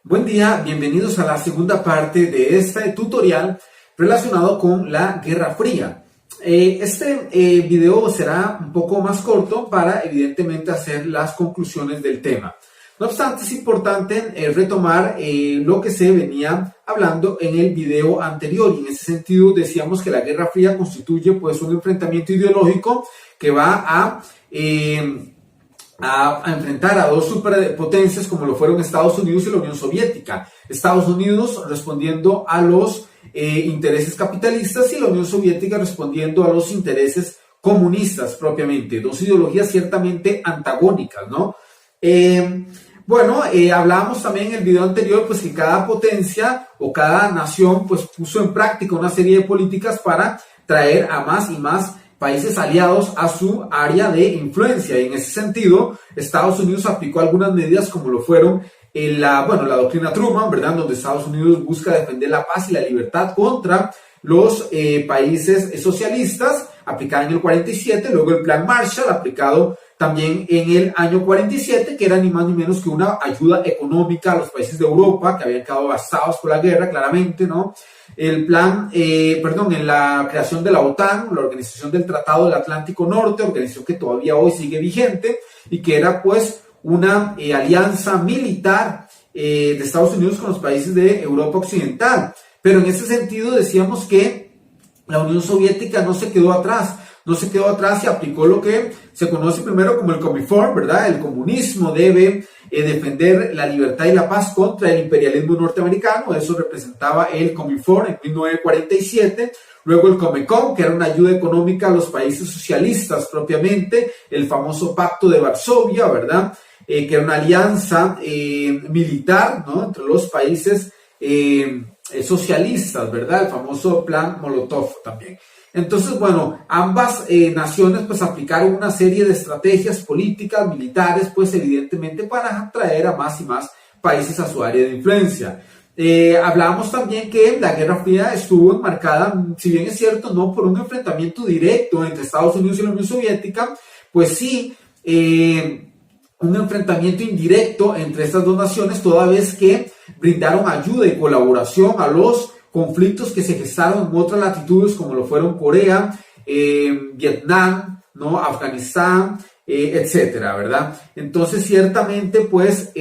Buen día, bienvenidos a la segunda parte de este tutorial relacionado con la Guerra Fría. Este video será un poco más corto para evidentemente hacer las conclusiones del tema. No obstante, es importante retomar lo que se venía hablando en el video anterior, y en ese sentido decíamos que la Guerra Fría constituye pues un enfrentamiento ideológico que va a enfrentar a dos superpotencias como lo fueron Estados Unidos y la Unión Soviética. Estados Unidos respondiendo a los intereses capitalistas y la Unión Soviética respondiendo a los intereses comunistas propiamente. Dos ideologías ciertamente antagónicas, ¿no? Hablábamos también en el video anterior pues que cada potencia o cada nación pues puso en práctica una serie de políticas para traer a más y más países aliados a su área de influencia, y en ese sentido Estados Unidos aplicó algunas medidas como lo fueron la doctrina Truman, ¿verdad?, donde Estados Unidos busca defender la paz y la libertad contra los países socialistas, aplicada en el 47, luego el Plan Marshall, aplicado también en el año 47, que era ni más ni menos que una ayuda económica a los países de Europa que habían quedado devastados por la guerra, claramente, ¿no? En la creación de la OTAN, la Organización del Tratado del Atlántico Norte, organización que todavía hoy sigue vigente y que era pues una alianza militar de Estados Unidos con los países de Europa Occidental. Pero en ese sentido decíamos que la Unión Soviética no se quedó atrás y aplicó lo que se conoce primero como el Cominform, ¿verdad? El comunismo debe defender la libertad y la paz contra el imperialismo norteamericano. Eso representaba el Cominform en 1947. Luego el Comecon, que era una ayuda económica a los países socialistas propiamente. El famoso Pacto de Varsovia, ¿verdad? Que era una alianza militar, ¿no?, entre los países socialistas, ¿verdad? El famoso Plan Molotov también. Entonces, ambas naciones pues aplicaron una serie de estrategias políticas, militares, pues evidentemente para atraer a más y más países a su área de influencia. Hablábamos también que la Guerra Fría estuvo enmarcada, si bien es cierto, no por un enfrentamiento directo entre Estados Unidos y la Unión Soviética, pues sí, un enfrentamiento indirecto entre estas dos naciones, toda vez que brindaron ayuda y colaboración a los conflictos que se gestaron en otras latitudes como lo fueron Corea, Vietnam, ¿no?, Afganistán, etcétera, ¿verdad? Entonces ciertamente pues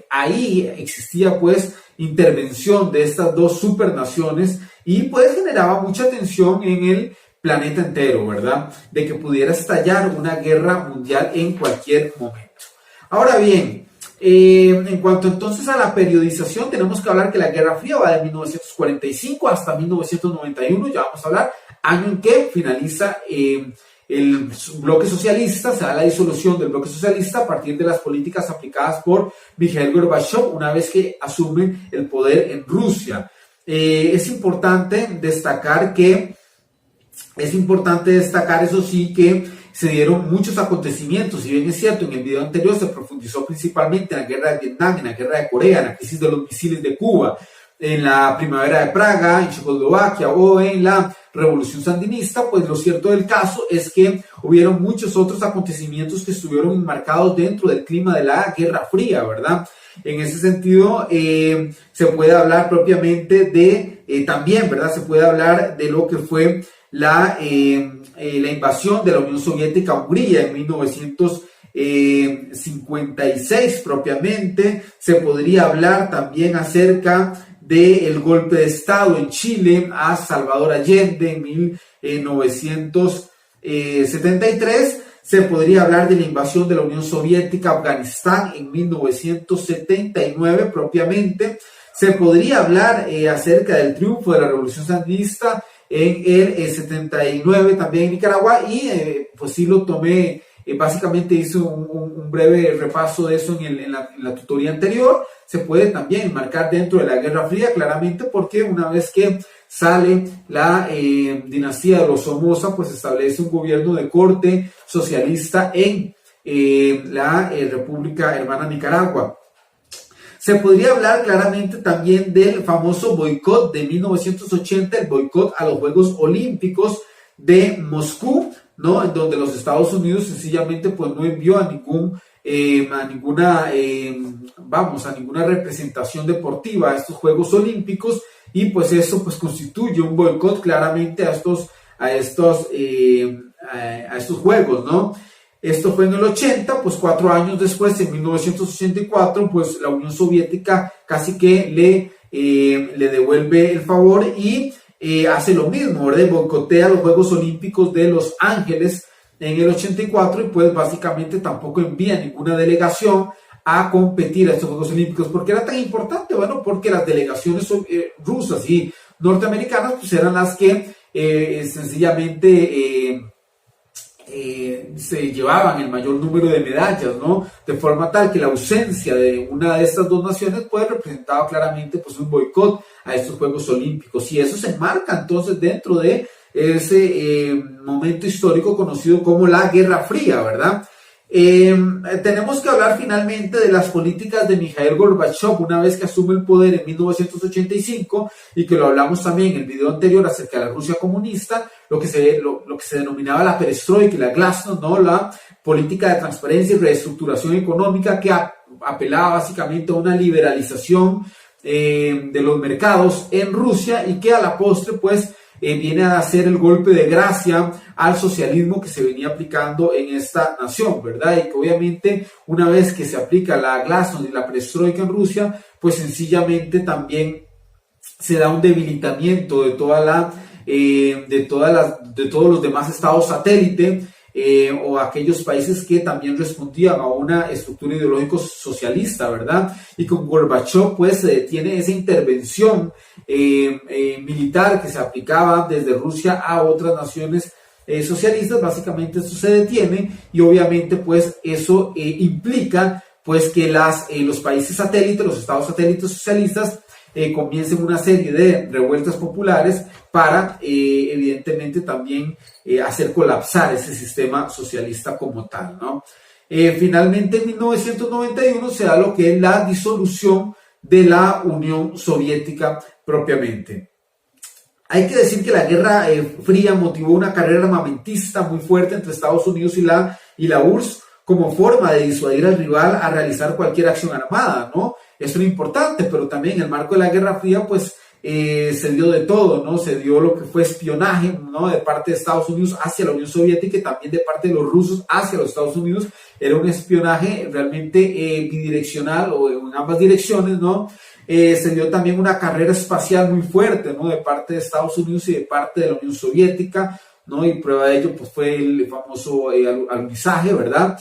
ahí existía pues intervención de estas dos supernaciones y pues generaba mucha tensión en el planeta entero, ¿verdad?, de que pudiera estallar una guerra mundial en cualquier momento. Ahora bien, en cuanto entonces a la periodización, tenemos que hablar que la Guerra Fría va de 1945 hasta 1991, ya vamos a hablar, año en que finaliza el bloque socialista, se da la disolución del bloque socialista a partir de las políticas aplicadas por Mikhail Gorbachev una vez que asume el poder en Rusia. Es importante destacar, eso sí, que se dieron muchos acontecimientos. Si bien es cierto, en el video anterior se profundizó principalmente en la guerra de Vietnam, en la guerra de Corea, en la crisis de los misiles de Cuba, en la primavera de Praga, en Checoslovaquia o en la revolución sandinista, pues lo cierto del caso es que hubieron muchos otros acontecimientos que estuvieron enmarcados dentro del clima de la Guerra Fría, ¿verdad? En ese sentido, se puede hablar propiamente de, también, ¿verdad? Se puede hablar de lo que fue la invasión de la Unión Soviética a Hungría en 1956 propiamente. Se podría hablar también acerca del golpe de Estado en Chile a Salvador Allende en 1973. Se podría hablar de la invasión de la Unión Soviética a Afganistán en 1979 propiamente. Se podría hablar acerca del triunfo de la Revolución Sandinista en el 79 también en Nicaragua, y pues sí lo tomé, básicamente hice un breve repaso de eso en la tutoría anterior. Se puede también marcar dentro de la Guerra Fría claramente porque una vez que sale la dinastía de los Somoza, pues establece un gobierno de corte socialista en la República Hermana Nicaragua. Se podría hablar claramente también del famoso boicot de 1980, el boicot a los Juegos Olímpicos de Moscú, ¿no? En donde los Estados Unidos sencillamente pues no envió a ninguna representación deportiva a estos Juegos Olímpicos, y pues eso pues constituye un boicot claramente a estos Juegos, ¿no? Esto fue en el 80, pues 4 años después, en 1984, pues la Unión Soviética casi que le devuelve el favor y hace lo mismo, ¿verdad? Boicotea los Juegos Olímpicos de Los Ángeles en el 84, y pues básicamente tampoco envía ninguna delegación a competir a estos Juegos Olímpicos. ¿Por qué era tan importante? Bueno, porque las delegaciones rusas y norteamericanas pues eran las que sencillamente se llevaban el mayor número de medallas, ¿no? De forma tal que la ausencia de una de estas dos naciones pues representaba claramente pues un boicot a estos Juegos Olímpicos, y eso se enmarca entonces dentro de ese momento histórico conocido como la Guerra Fría, ¿verdad? Tenemos que hablar finalmente de las políticas de Mikhail Gorbachev una vez que asume el poder en 1985, y que lo hablamos también en el video anterior acerca de la Rusia comunista, lo que se denominaba la perestroika y la glasnost, ¿no? La política de transparencia y reestructuración económica, que apelaba básicamente a una liberalización de los mercados en Rusia, y que a la postre pues viene a hacer el golpe de gracia al socialismo que se venía aplicando en esta nación, ¿verdad? Y que obviamente una vez que se aplica la glasnost y la perestroika en Rusia, pues sencillamente también se da un debilitamiento de todos los demás estados satélite, o aquellos países que también respondían a una estructura ideológica socialista, ¿verdad? Y con Gorbachev pues se detiene esa intervención militar que se aplicaba desde Rusia a otras naciones socialistas. Básicamente esto se detiene, y obviamente pues eso implica pues que los países satélites, los estados satélites socialistas, comiencen una serie de revueltas populares para evidentemente también hacer colapsar ese sistema socialista como tal, ¿no? Finalmente en 1991 se da lo que es la disolución de la Unión Soviética propiamente. Hay que decir que la Guerra Fría motivó una carrera armamentista muy fuerte entre Estados Unidos y la URSS, como forma de disuadir al rival a realizar cualquier acción armada, ¿no? Esto es importante, pero también en el marco de la Guerra Fría pues se dio de todo, ¿no? Se dio lo que fue espionaje, ¿no? De parte de Estados Unidos hacia la Unión Soviética, y también de parte de los rusos hacia los Estados Unidos. Era un espionaje realmente bidireccional, o en ambas direcciones, ¿no? Se dio también una carrera espacial muy fuerte, ¿no? De parte de Estados Unidos y de parte de la Unión Soviética, ¿no? Y prueba de ello pues fue el famoso alunizaje, ¿verdad?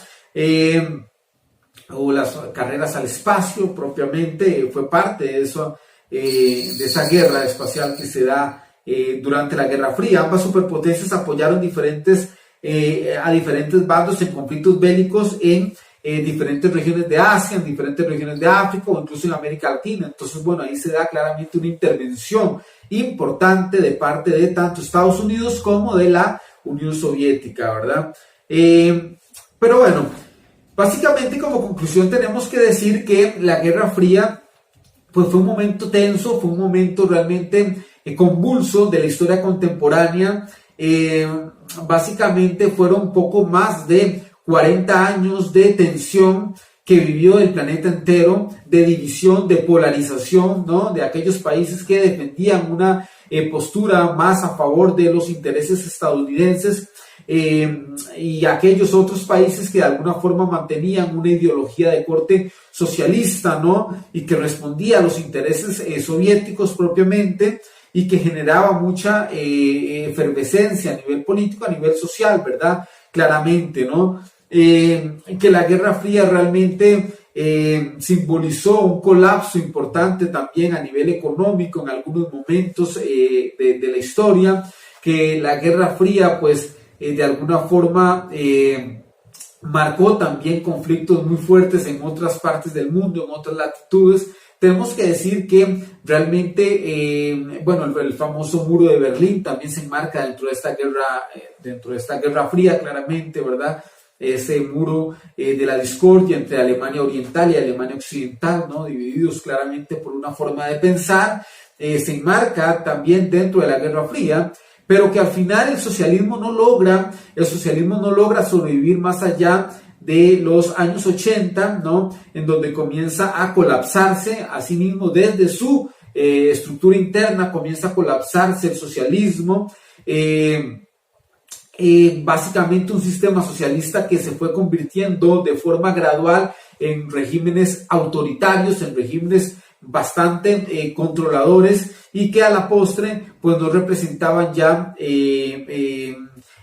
O las carreras al espacio propiamente, fue parte de eso, de esa guerra espacial que se da durante la Guerra Fría. Ambas superpotencias apoyaron a diferentes bandos en conflictos bélicos en diferentes regiones de Asia, en diferentes regiones de África, o incluso en América Latina. Entonces, bueno, ahí se da claramente una intervención importante de parte de tanto Estados Unidos como de la Unión Soviética, ¿verdad? Pero bueno, básicamente como conclusión tenemos que decir que la Guerra Fría pues fue un momento tenso, fue un momento realmente convulso de la historia contemporánea. Básicamente fueron poco más de 40 años de tensión que vivió el planeta entero, de división, de polarización, ¿no? De aquellos países que defendían una postura más a favor de los intereses estadounidenses, y aquellos otros países que de alguna forma mantenían una ideología de corte socialista, ¿no? Y que respondía a los intereses soviéticos propiamente, y que generaba mucha efervescencia a nivel político, a nivel social, ¿verdad? Claramente, ¿no? Que la Guerra Fría realmente simbolizó un colapso importante también a nivel económico en algunos momentos de la historia, que la Guerra Fría pues de alguna forma marcó también conflictos muy fuertes en otras partes del mundo, en otras latitudes. Tenemos que decir que realmente, bueno, el famoso muro de Berlín también se enmarca dentro de esta Guerra Fría, claramente, ¿verdad? Ese muro de la discordia entre Alemania Oriental y Alemania Occidental, ¿no? Divididos claramente por una forma de pensar, se enmarca también dentro de la Guerra Fría. pero que al final el socialismo no logra sobrevivir más allá de los años 80, ¿no? En donde comienza a colapsarse a sí mismo desde su estructura interna, comienza a colapsarse el socialismo. Básicamente un sistema socialista que se fue convirtiendo de forma gradual en regímenes autoritarios, en regímenes bastante controladores, y que a la postre pues no representaban ya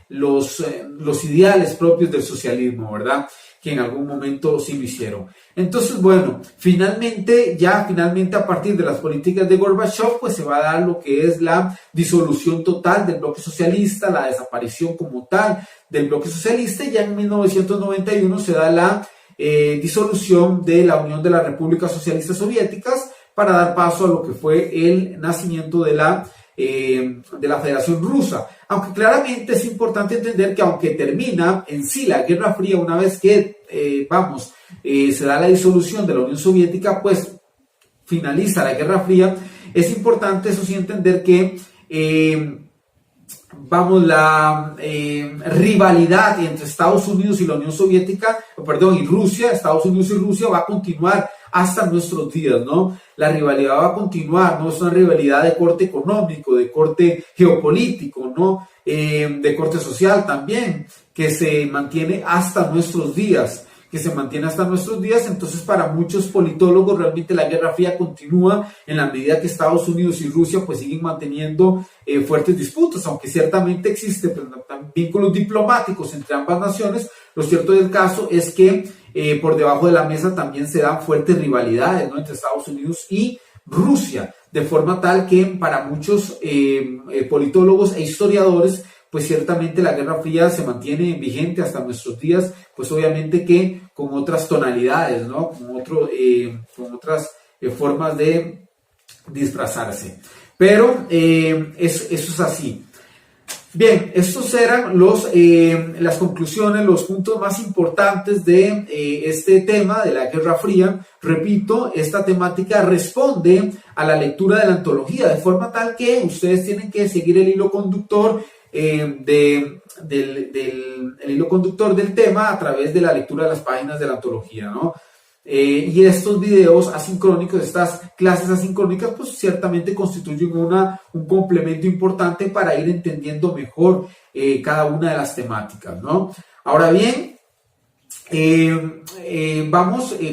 los ideales propios del socialismo, ¿verdad? Que en algún momento sí lo hicieron. Entonces, bueno, finalmente a partir de las políticas de Gorbachev, pues se va a dar lo que es la disolución total del bloque socialista, la desaparición como tal del bloque socialista, y ya en 1991 se da la disolución de la Unión de las Repúblicas Socialistas Soviéticas para dar paso a lo que fue el nacimiento de la Federación Rusa. Aunque claramente es importante entender que aunque termina en sí la Guerra Fría, una vez que se da la disolución de la Unión Soviética, pues finaliza la Guerra Fría, es importante eso sí entender que la rivalidad entre Estados Unidos y la Unión Soviética, y Rusia, Estados Unidos y Rusia, va a continuar hasta nuestros días, ¿no? La rivalidad va a continuar, no es una rivalidad de corte económico, de corte geopolítico, ¿no? De corte social también, que se mantiene hasta nuestros días. Entonces, para muchos politólogos realmente la Guerra Fría continúa en la medida que Estados Unidos y Rusia pues siguen manteniendo fuertes disputas, aunque ciertamente existen vínculos diplomáticos entre ambas naciones. Lo cierto del caso es que por debajo de la mesa también se dan fuertes rivalidades, ¿no? Entre Estados Unidos y Rusia, de forma tal que para muchos politólogos e historiadores pues ciertamente la Guerra Fría se mantiene vigente hasta nuestros días, pues obviamente que con otras tonalidades, ¿no? Con otras formas de disfrazarse. Pero eso es así. Bien, estos eran las conclusiones, los puntos más importantes de este tema de la Guerra Fría. Repito, esta temática responde a la lectura de la antología, de forma tal que ustedes tienen que seguir el hilo conductor el hilo conductor del tema a través de la lectura de las páginas de la antología, ¿no? Y estos videos asincrónicos, estas clases asincrónicas, pues ciertamente constituyen un complemento importante para ir entendiendo mejor cada una de las temáticas, ¿no? Ahora bien,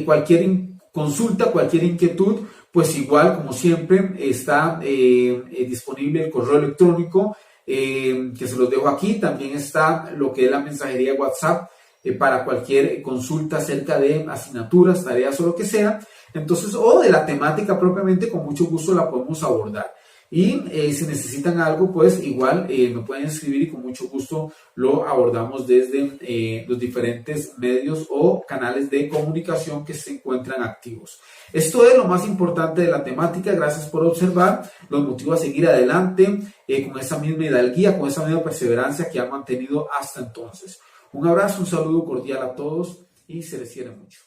cualquier consulta, cualquier inquietud, pues igual, como siempre, está disponible el correo electrónico que se los dejo aquí. También está lo que es la mensajería WhatsApp para cualquier consulta acerca de asignaturas, tareas o lo que sea. Entonces, o de la temática propiamente, con mucho gusto la podemos abordar. Y si necesitan algo, pues igual me pueden escribir y con mucho gusto lo abordamos desde los diferentes medios o canales de comunicación que se encuentran activos. Esto es lo más importante de la temática. Gracias por observar. Los motivo a seguir adelante con esa misma hidalguía, con esa misma perseverancia que han mantenido hasta entonces. Un abrazo, un saludo cordial a todos y se les quiere mucho.